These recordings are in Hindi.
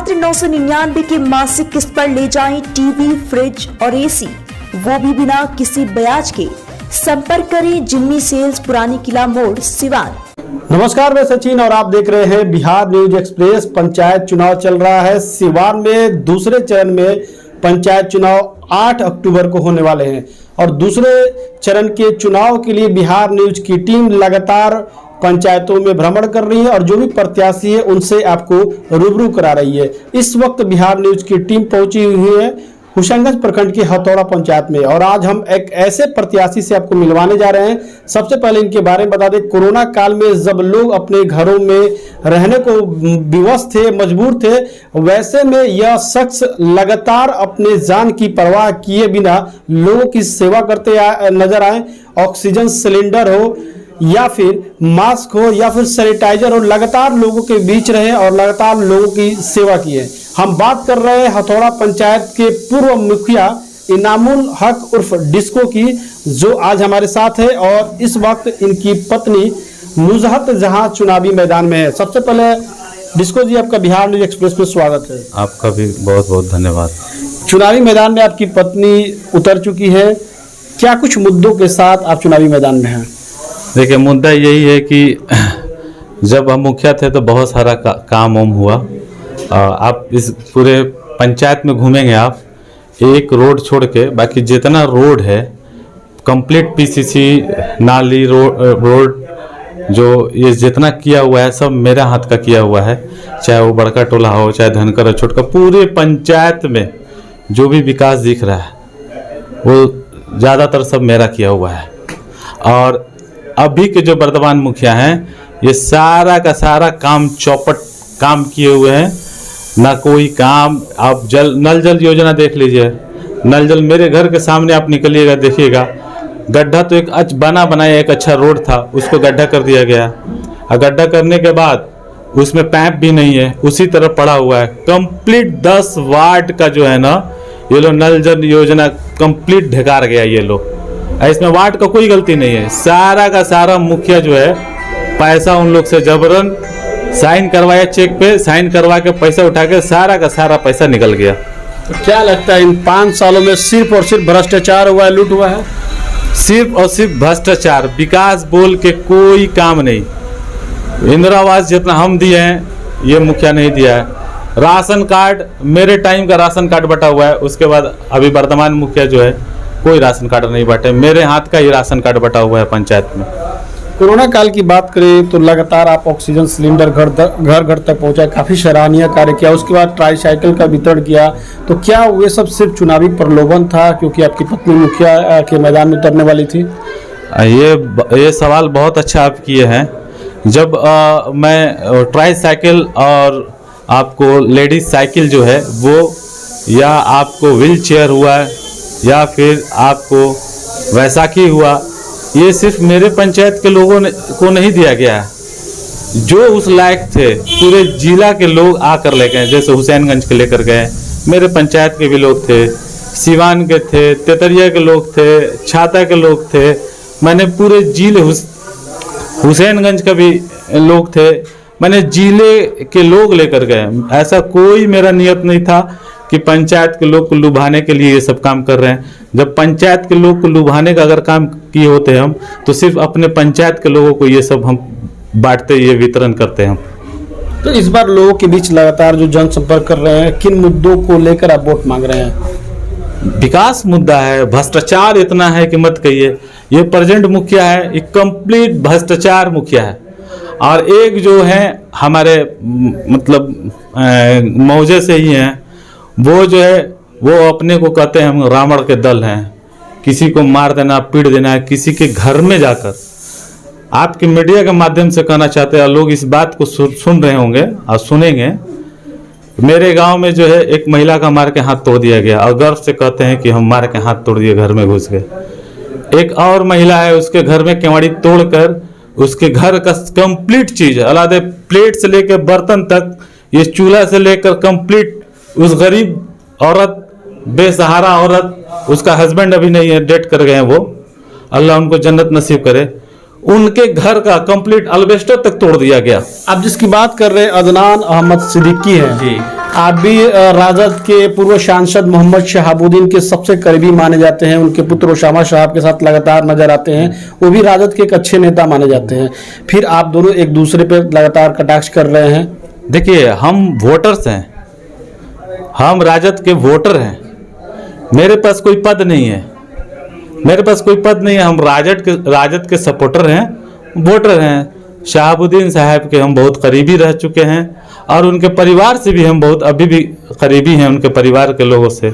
मात्र 999 के मासिक किस्त पर ले जाएं टीवी, फ्रिज और एसी, वो भी बिना किसी ब्याज के। संपर्क करें जिम्मी सेल्स, पुरानी किला मोड़, सिवान। नमस्कार, मैं सचिन और आप देख रहे हैं बिहार न्यूज एक्सप्रेस। पंचायत चुनाव चल रहा है। सिवान में दूसरे चरण में पंचायत चुनाव 8 अक्टूबर को होने वाले हैं और दूसरे चरण के चुनाव के लिए बिहार न्यूज की टीम लगातार पंचायतों में भ्रमण कर रही है और जो भी प्रत्याशी है उनसे आपको रूबरू करा रही है। इस वक्त बिहार न्यूज की टीम पहुंची हुई है हुसैनगंज प्रखंड की हथौड़ा पंचायत में और आज हम एक ऐसे प्रत्याशी से आपको मिलवाने जा रहे हैं। सबसे पहले इनके बारे में बता दें, कोरोना काल में जब लोग अपने घरों में रहने को विवश थे, मजबूर थे, वैसे में यह शख्स लगातार अपने जान की परवाह किए बिना लोगों की सेवा करते नजर आए। ऑक्सीजन सिलेंडर हो या फिर मास्क हो या फिर सैनिटाइजर हो, लगातार लोगों के बीच रहे और लगातार लोगों की सेवा की है। हम बात कर रहे हैं हथौड़ा पंचायत के पूर्व मुखिया इनामुल हक उर्फ डिस्को की, जो आज हमारे साथ है और इस वक्त इनकी पत्नी नुजहत जहां चुनावी मैदान में है। सबसे पहले डिस्को जी, आपका बिहार न्यूज एक्सप्रेस में स्वागत है। आपका भी बहुत बहुत धन्यवाद। चुनावी मैदान में आपकी पत्नी उतर चुकी है, क्या कुछ मुद्दों के साथ आप चुनावी मैदान में हैं? देखिए, मुद्दा यही है कि जब हम मुखिया थे तो बहुत सारा काम वाम हुआ। आप इस पूरे पंचायत में घूमेंगे, आप एक रोड छोड़ के बाकी जितना रोड है कंप्लीट पीसीसी नाली रोड जो ये जितना किया हुआ है सब मेरा हाथ का किया हुआ है। चाहे वो बड़का टोला हो, चाहे धनकर हो, छोटका, पूरे पंचायत में जो भी विकास दिख रहा है वो ज़्यादातर सब मेरा किया हुआ है। और अभी के जो वर्तमान मुखिया हैं ये सारा का सारा काम चौपट काम किए हुए हैं। ना कोई काम, आप नल जल योजना देख लीजिए, नल जल मेरे घर के सामने आप निकलिएगा देखिएगा, गड्ढा तो एक बनाया एक अच्छा रोड था, उसको गड्ढा कर दिया गया और गड्ढा करने के बाद उसमें पैप भी नहीं है, उसी तरह पड़ा हुआ है। कंप्लीट 10 वार्ड का जो है ना ये लो नल जल योजना कंप्लीट ढकार गया ये लो। इसमें वार्ड का कोई गलती नहीं है, सारा का सारा मुखिया जो है पैसा उन लोग से जबरन साइन करवाया, चेक पे साइन करवा के पैसा उठा के सारा का सारा पैसा निकल गया। तो क्या लगता है इन 5 सालों में सिर्फ और सिर्फ भ्रष्टाचार हुआ है, लूट हुआ है? सिर्फ और सिर्फ भ्रष्टाचार, विकास बोल के कोई काम नहीं। इंदिरा आवास जितना हम दिए हैं ये मुखिया नहीं दिया है। राशन कार्ड मेरे टाइम का राशन कार्ड बटा हुआ है, उसके बाद अभी वर्तमान मुखिया जो है कोई राशन कार्ड नहीं बांटे, मेरे हाथ का ही राशन कार्ड बटा हुआ है पंचायत में। कोरोना काल की बात करें तो लगातार आप ऑक्सीजन सिलेंडर घर घर तक पहुंचाए, काफ़ी सराहनीय कार्य किया, उसके बाद ट्राईसाइकिल का वितरण किया। तो क्या ये सब सिर्फ चुनावी प्रलोभन था क्योंकि आपकी पत्नी मुखिया के मैदान में उतरने वाली थी? ये सवाल बहुत अच्छा आप किए हैं। जब मैं ट्राईसाइकिल और आपको लेडीज साइकिल जो है वो, या आपको व्हील चेयर हुआ या फिर आपको वैसाखी हुआ, ये सिर्फ मेरे पंचायत के लोगों को नहीं दिया गया है। जो उस लायक थे पूरे जिला के लोग आकर ले गए, जैसे हुसैनगंज के लेकर गए, मेरे पंचायत के भी लोग थे, सिवान के थे, तेतरिया के लोग थे, छाता के लोग थे, मैंने पूरे जिले हुसैनगंज का भी लोग थे, मैंने जिले के लोग लेकर गए। ऐसा कोई मेरा नियत नहीं था कि पंचायत के लोग को लुभाने के लिए ये सब काम कर रहे हैं। जब पंचायत के लोग को लुभाने का अगर काम किए होते हैं हम, तो सिर्फ अपने पंचायत के लोगों को ये सब हम बांटते, ये वितरण करते हैं हम। तो इस बार लोगों के बीच लगातार जो जनसंपर्क कर रहे हैं, किन मुद्दों को लेकर आप वोट मांग रहे हैं? विकास मुद्दा है, भ्रष्टाचार इतना है कि मत कहिए। ये प्रेजेंट मुखिया है, ये कंप्लीट भ्रष्टाचार मुखिया है। और एक जो है हमारे मतलब मौजे से ही हैं, वो जो है वो अपने को कहते हैं हम रावण के दल हैं, किसी को मार देना, पीट देना, किसी के घर में जाकर। आपके मीडिया के माध्यम से कहना चाहते हैं, लोग इस बात को सुन रहे होंगे और सुनेंगे। मेरे गांव में जो है एक महिला का मार के हाथ तोड़ दिया गया और गर्व से कहते हैं कि हम मार के हाथ तोड़ दिए, घर में घुस गए। एक और महिला है, उसके घर में केवाड़ी तोड़कर उसके घर का कंप्लीट चीज, अलग प्लेट से लेकर बर्तन तक, ये चूल्हा से लेकर कंप्लीट उस गरीब औरत, बेसहारा औरत, उसका हस्बैंड अभी नहीं है, डेथ कर गए हैं वो, अल्लाह उनको जन्नत नसीब करे, उनके घर का कंप्लीट अल्बेस्टर तक तोड़ दिया गया। आप जिसकी बात कर रहे हैं अदनान अहमद सिद्दीकी है जी, आप भी राजद के पूर्व सांसद मोहम्मद शहाबुद्दीन के सबसे करीबी माने जाते हैं। उनके पुत्र ओसामा साहब के साथ लगातार नजर आते हैं, वो भी राजद के एक अच्छे नेता माने जाते हैं। फिर आप दोनों एक दूसरे पे लगातार कटाक्ष कर रहे हैं। देखिए, हम वोटर्स हैं, हम राजद के वोटर हैं। मेरे पास कोई पद नहीं है, मेरे पास कोई पद नहीं है। हम राजद के सपोर्टर हैं, वोटर हैं। शहाबुद्दीन साहब के हम बहुत करीबी रह चुके हैं और उनके परिवार से भी हम बहुत अभी भी करीबी हैं, उनके परिवार के लोगों से।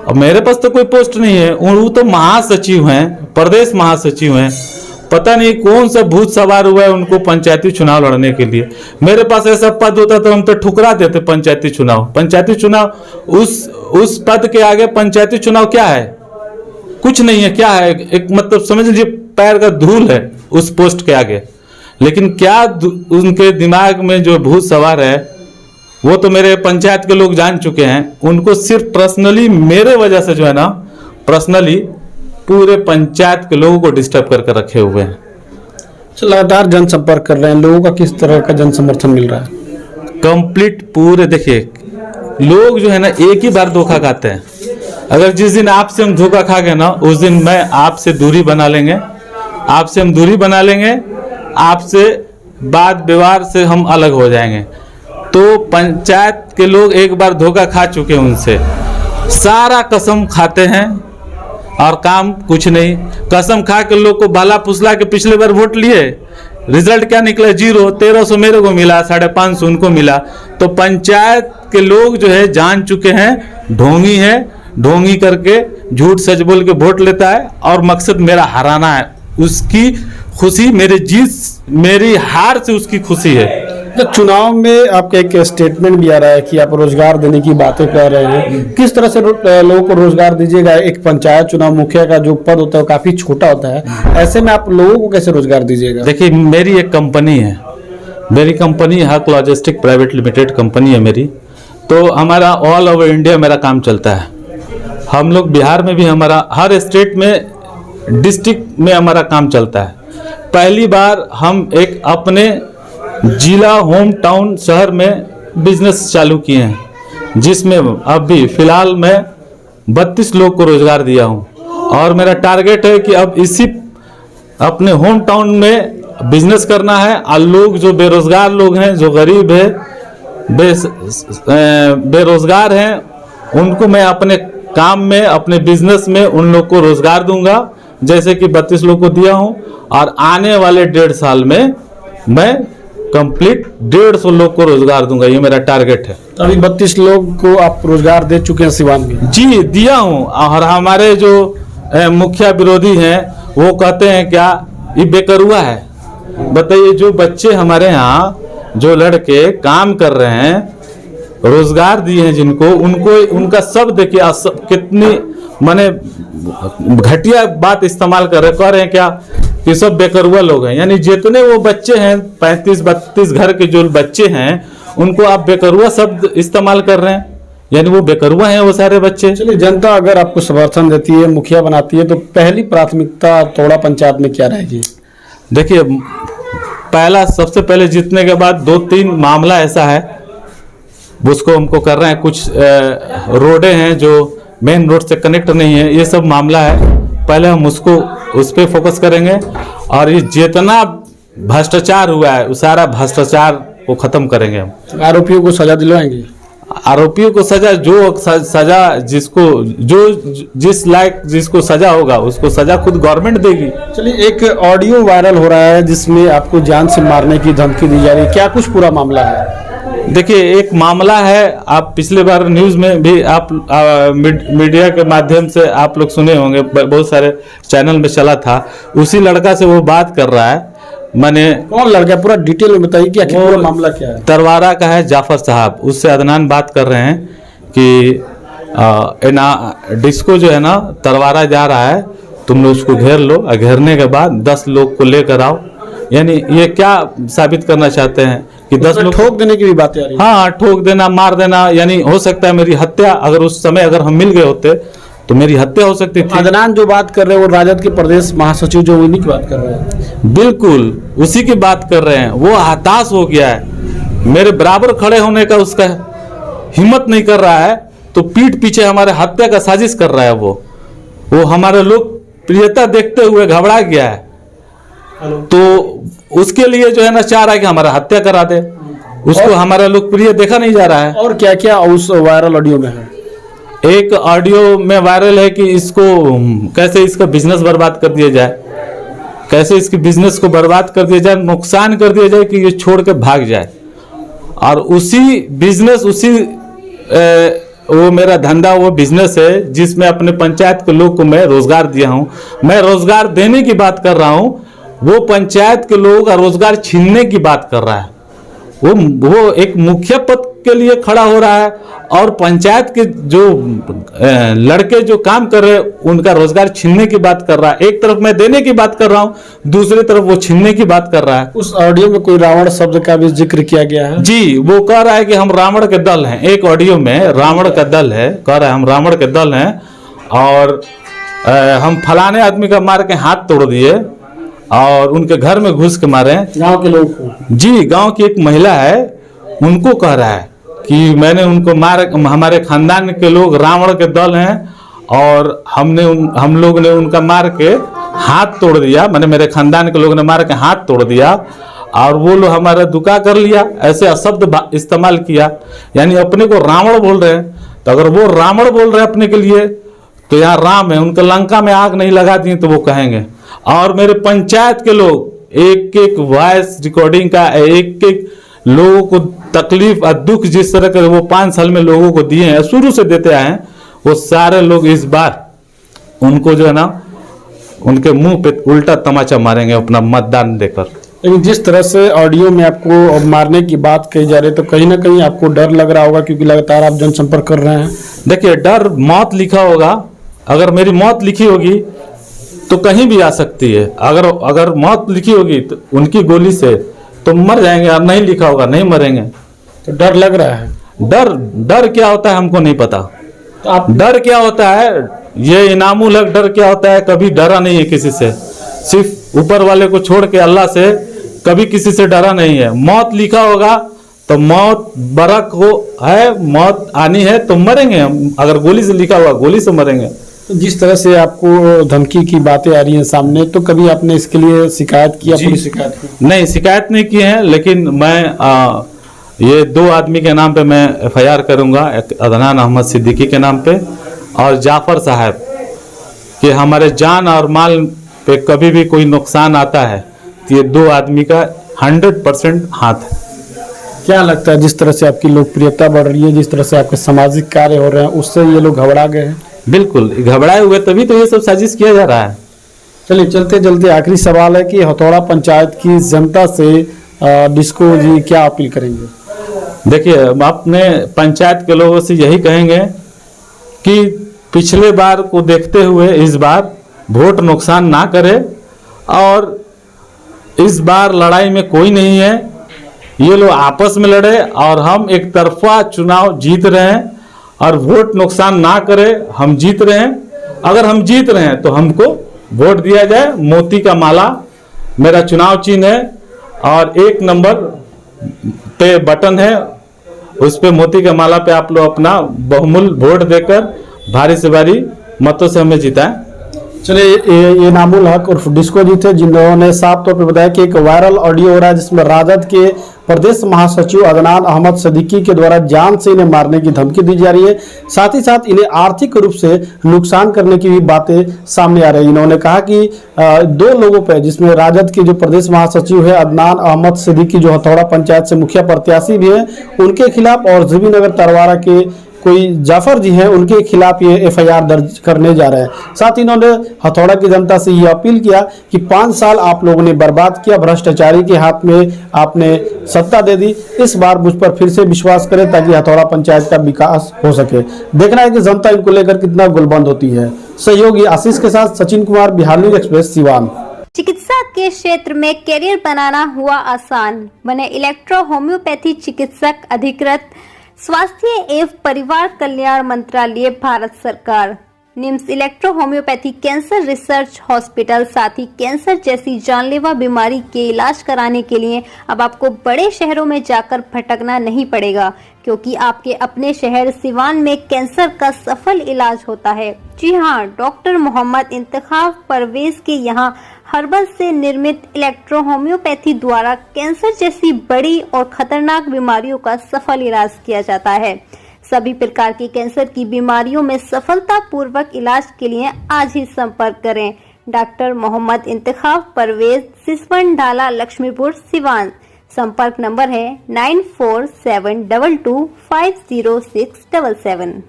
और मेरे पास तो कोई पोस्ट नहीं है। वो तो महासचिव हैं, प्रदेश महासचिव हैं। पता नहीं कौन सा भूत सवार हुआ है उनको पंचायती चुनाव लड़ने के लिए। मेरे पास ऐसा पद होता तो हम तो ठुकरा देते पंचायती चुनाव। पंचायती चुनाव उस पद के आगे पंचायती चुनाव क्या है? कुछ नहीं है। क्या है? एक मतलब समझ लीजिए पैर का धूल है उस पोस्ट के आगे। लेकिन क्या उनके दिमाग में जो भूत सवार है वो तो मेरे पंचायत के लोग जान चुके हैं। उनको सिर्फ पर्सनली मेरे वजह से जो है ना, पर्सनली पूरे पंचायत के लोगों को डिस्टर्ब करके रखे हुए हैं। लगातार जनसंपर्क कर रहे हैं, लोगों का किस तरह का जन समर्थन मिल रहा है? कंप्लीट पूरे। देखिए, लोग जो है ना एक ही बार धोखा खाते हैं। अगर जिस दिन आपसे हम धोखा खा गए ना, उस दिन मैं आपसे दूरी बना लेंगे, आपसे हम दूरी बना लेंगे, आपसे बात व्यवहार से हम अलग हो जाएंगे। तो पंचायत के लोग एक बार धोखा खा चुके हैं उनसे। सारा कसम खाते हैं और काम कुछ नहीं। कसम खा के लोग को भाला फुसला के पिछले बार वोट लिए, रिजल्ट क्या निकला? 0। 1300 मेरे को मिला, 550 उनको मिला। तो पंचायत के लोग जो है जान चुके हैं ढोंगी है, ढोंगी करके झूठ सच बोल के वोट लेता है और मकसद मेरा हराना है। उसकी खुशी मेरी हार से उसकी खुशी है। तो चुनाव में आपका एक स्टेटमेंट भी आ रहा है कि आप रोजगार देने की बातें कर रहे हैं। किस तरह से लोगों को रोजगार दीजिएगा? एक पंचायत चुनाव मुखिया का जो पद होता है वो काफी छोटा होता है, ऐसे में आप लोगों को कैसे रोजगार दीजिएगा? देखिए, मेरी एक कंपनी है, मेरी कंपनी हक लॉजिस्टिक प्राइवेट लिमिटेड कंपनी है मेरी। तो हमारा ऑल ओवर इंडिया मेरा काम चलता है। हम लोग बिहार में भी, हमारा हर स्टेट में, डिस्ट्रिक्ट में हमारा काम चलता है। पहली बार हम एक अपने जिला होम टाउन शहर में बिजनेस चालू किए हैं, जिसमें अभी फिलहाल मैं 32 लोग को रोजगार दिया हूं। और मेरा टारगेट है कि अब इसी अपने होम टाउन में बिजनेस करना है। और लोग जो बेरोजगार लोग हैं, जो गरीब है, बेरोजगार हैं, उनको मैं अपने काम में, अपने बिजनेस में उन लोग को रोजगार दूंगा, जैसे कि 32 लोग को दिया हूं। और आने वाले 1.5 साल में मैं कंप्लीट 150 लोग को रोजगार दूंगा। ये मेरा टारगेट है। अभी 32 लोग को आप रोजगार दे चुके हैं सिवान में? जी, दिया हूं। और हमारे जो मुखिया विरोधी हैं वो कहते हैं क्या ये बेकरुआ है? बताइए, जो बच्चे हमारे यहाँ, जो लड़के काम कर रहे हैं, रोजगार दिए हैं जिनको, उनको उनका सब देखिए कितनी माने घटिया बात इस्तेमाल कर रहे हैं क्या कि सब बेकरुआ लोग हैं। यानी जितने वो बच्चे हैं, 35-32 घर के जो बच्चे हैं, उनको आप बेकरुआ शब्द इस्तेमाल कर रहे हैं। यानी वो बेकरुआ हैं वो सारे बच्चे। चलिए, जनता अगर आपको समर्थन देती है, मुखिया बनाती है, तो पहली प्राथमिकता तोड़ा पंचायत में क्या रहेगी? देखिए, सबसे पहले जीतने के बाद 2-3 मामला ऐसा है उसको हमको कर रहे हैं। कुछ रोडे हैं जो मेन रोड से कनेक्ट नहीं है, ये सब मामला है। पहले हम उस पर फोकस करेंगे। और ये जितना भ्रष्टाचार हुआ है उस सारा भ्रष्टाचार को खत्म करेंगे हम। आरोपियों को सजा दिलवाएंगे? आरोपियों को सजा, जो सजा जिसको जिस लायक जिसको सजा होगा उसको सजा खुद गवर्नमेंट देगी। चलिए, एक ऑडियो वायरल हो रहा है जिसमें आपको जान से मारने की धमकी दी जा रही है, क्या कुछ पूरा मामला है? देखिए, एक मामला है, आप पिछले बार न्यूज़ में भी आप मीडिया के माध्यम से आप लोग सुने होंगे, बहुत सारे चैनल में चला था। उसी लड़का से वो बात कर रहा है। मैंने कौन लड़का, पूरा डिटेल में बताइए कि आखिर पूरा मामला क्या है? तरवारा का है, जाफर साहब। उससे अदनान बात कर रहे हैं कि डिस्को जो है ना, तरवारा जा रहा है, तुम लोग उसको घेर लो, और घेरने के बाद 10 लोग को लेकर आओ। यानी ये क्या साबित करना चाहते हैं कि 10 लोग ठोक देने की भी बातें आ रही है। हाँ, ठोक देना, मार देना, यानी हो सकता है मेरी हत्या। अगर उस समय अगर हम मिल गए होते तो मेरी हत्या हो सकती थी। अदनान जो बात कर रहे हैं वो राजद के प्रदेश महासचिव जो उन्हीं की बात कर रहे हैं। बिल्कुल उसी की बात कर रहे हैं। वो हताश हो गया है, मेरे बराबर खड़े होने का उसका हिम्मत नहीं कर रहा है तो पीठ पीछे हमारे हत्या का साजिश कर रहा है। वो हमारे लोग प्रियता देखते हुए घबरा गया है, तो उसके लिए जो है ना चाह रहा है कि हमारा हत्या करा दे। उसको हमारा लोकप्रिय देखा नहीं जा रहा है। और क्या क्या उस वायरल ऑडियो में है? एक ऑडियो में वायरल है कि इसको कैसे इसका बिजनेस बर्बाद कर दिया जाए, कैसे इसके बिजनेस को बर्बाद कर दिया जाए, नुकसान कर दिया जाए कि ये छोड़ के भाग जाए। और उसी बिजनेस वो मेरा धंधा वो बिजनेस है जिसमें अपने पंचायत के लोग को मैं रोजगार दिया हूँ। मैं रोजगार देने की बात कर रहा हूँ, वो पंचायत के लोग का रोजगार छीनने की बात कर रहा है। वो एक मुखिया पद के लिए खड़ा हो रहा है और पंचायत के जो लड़के जो काम कर रहे हैं उनका रोजगार छीनने की बात कर रहा है। एक तरफ मैं देने की बात कर रहा हूँ, दूसरी तरफ वो छीनने की बात कर रहा है। उस ऑडियो में कोई रावण शब्द का भी जिक्र किया गया है? जी, वो कह रहा है कि हम रावण के दल हैं। एक ऑडियो में रावण का दल है, कह रहा है हम रावण के दल हैं और हम फलाने आदमी का मार के हाथ तोड़ दिए और उनके घर में घुस के मारे। गांव के लोग को? जी, गांव की एक महिला है, उनको कह रहा है कि मैंने उनको मार, हमारे खानदान के लोग रावण के दल हैं और हम लोग ने उनका मार के हाथ तोड़ दिया, मैंने मेरे खानदान के लोग ने मार के हाथ तोड़ दिया और वो लोग हमारा दुका कर लिया। ऐसे शब्द इस्तेमाल किया, यानी अपने को रावण बोल रहे हैं। तो अगर वो रावण बोल रहे हैं अपने के लिए तो यहाँ राम है, उनके लंका में आग नहीं लगा दी तो वो कहेंगे। और मेरे पंचायत के लोग एक एक वॉइस रिकॉर्डिंग का एक एक लोगों को तकलीफ और दुख जिस तरह के वो 5 साल में लोगों को दिए हैं, शुरू से देते आए हैं, वो सारे लोग इस बार उनको जो है ना उनके मुंह पे उल्टा तमाचा मारेंगे अपना मतदान देकर। लेकिन जिस तरह से ऑडियो में आपको मारने की बात कही जा रही है तो कहीं ना कहीं आपको डर लग रहा होगा, क्योंकि लगातार आप जनसंपर्क कर रहे हैं। देखिए, डर मौत लिखा होगा, अगर मेरी मौत लिखी होगी तो कहीं भी आ सकती है। अगर मौत लिखी होगी तो उनकी गोली से तो मर जाएंगे, और नहीं लिखा होगा नहीं मरेंगे। तो डर लग रहा है? डर क्या होता है हमको नहीं पता। तो आप डर क्या होता है, ये इनामुल हक डर क्या होता है, कभी डरा नहीं है किसी से, सिर्फ ऊपर वाले को छोड़ के अल्लाह से कभी किसी से डरा नहीं है। मौत लिखा होगा तो मौत बरक हो है, मौत आनी है तो मरेंगे हम। अगर गोली से लिखा हुआ गोली से मरेंगे। तो जिस तरह से आपको धमकी की बातें आ रही हैं सामने, तो कभी आपने इसके लिए शिकायत किया? पुलिस शिकायत की? नहीं, शिकायत नहीं की है, लेकिन मैं ये 2 आदमी के नाम पे मैं FIR करूंगा, एक अदनान अहमद सिद्दीकी के नाम पे और जाफर साहब, कि हमारे जान और माल पे कभी भी कोई नुकसान आता है तो ये 2 आदमी का 100% हाथ है। क्या लगता है जिस तरह से आपकी लोकप्रियता बढ़ रही है, जिस तरह से आपके सामाजिक कार्य हो रहे हैं, उससे ये लोग घबरा गए हैं? बिल्कुल घबराए हुए, तभी तो ये सब साजिश किया जा रहा है। चलिए, चलते चलते आखिरी सवाल है कि हथौड़ा पंचायत की जनता से डिस्को जी क्या अपील करेंगे? देखिए, हम अपने पंचायत के लोगों से यही कहेंगे कि पिछले बार को देखते हुए इस बार वोट नुकसान ना करे, और इस बार लड़ाई में कोई नहीं है, ये लोग आपस में लड़े और हम एक तरफा चुनाव जीत रहे हैं और वोट नुकसान ना करे, हम जीत रहे हैं। अगर हम जीत रहे हैं तो हमको वोट दिया जाए। मोती का माला मेरा चुनाव चिन्ह है और 1 नंबर पे बटन है, उस पे मोती का माला पे आप लोग अपना बहुमूल्य वोट देकर भारी से भारी मतों से हमें जिताएं। चलिए, ये नामुल हक और डिस्को जी थे जिन्होंने साफ तौर पे बताया कि एक वायरल ऑडियो हो रहा है जिसमें राजद के प्रदेश महासचिव अदनान अहमद सिद्दीकी के द्वारा जान से इन्हें मारने की धमकी दी जा रही है, साथ ही साथ इन्हें आर्थिक रूप से नुकसान करने की भी बातें सामने आ रही है। इन्होंने कहा कि 2 लोगों पर, जिसमें राजद के जो प्रदेश महासचिव है अदनान अहमद सिद्दीकी जो हथौड़ा पंचायत से मुखिया प्रत्याशी भी है, उनके खिलाफ और जीबीनगर तरवारा के कोई जाफर जी हैं उनके खिलाफ ये FIR दर्ज करने जा रहे हैं। साथ ही इन्होंने हथौड़ा की जनता से ये अपील किया कि 5 साल आप लोगों ने बर्बाद किया, भ्रष्टाचारी के हाथ में आपने सत्ता दे दी, इस बार मुझ पर फिर से विश्वास करें ताकि हथौड़ा पंचायत का विकास हो सके। देखना है कि जनता इनको लेकर कितना गुलबंद होती है। सहयोगी आशीष के साथ सचिन कुमार, बिहार न्यूज एक्सप्रेस, सिवान। चिकित्सा के क्षेत्र में करियर बनाना हुआ आसान, बने इलेक्ट्रो होम्योपैथी चिकित्सक अधिकृत, स्वास्थ्य एवं परिवार कल्याण मंत्रालय, भारत सरकार। NIMS electro homeopathy cancer research hospital, साथ ही कैंसर जैसी जानलेवा बीमारी के इलाज कराने के लिए अब आपको बड़े शहरों में जाकर भटकना नहीं पड़ेगा, क्योंकि आपके अपने शहर सिवान में कैंसर का सफल इलाज होता है। जी हाँ, डॉक्टर मोहम्मद इंतखाब परवेज के यहाँ हर्बल से निर्मित इलेक्ट्रो होम्योपैथी द्वारा कैंसर जैसी बड़ी और खतरनाक बीमारियों का सफल इलाज किया जाता है। सभी प्रकार की कैंसर की बीमारियों में सफलतापूर्वक इलाज के लिए आज ही संपर्क करें। डॉक्टर मोहम्मद इंतखाब परवेज, सिसवन ढाला, लक्ष्मीपुर, सिवान। संपर्क नंबर है 9472250677।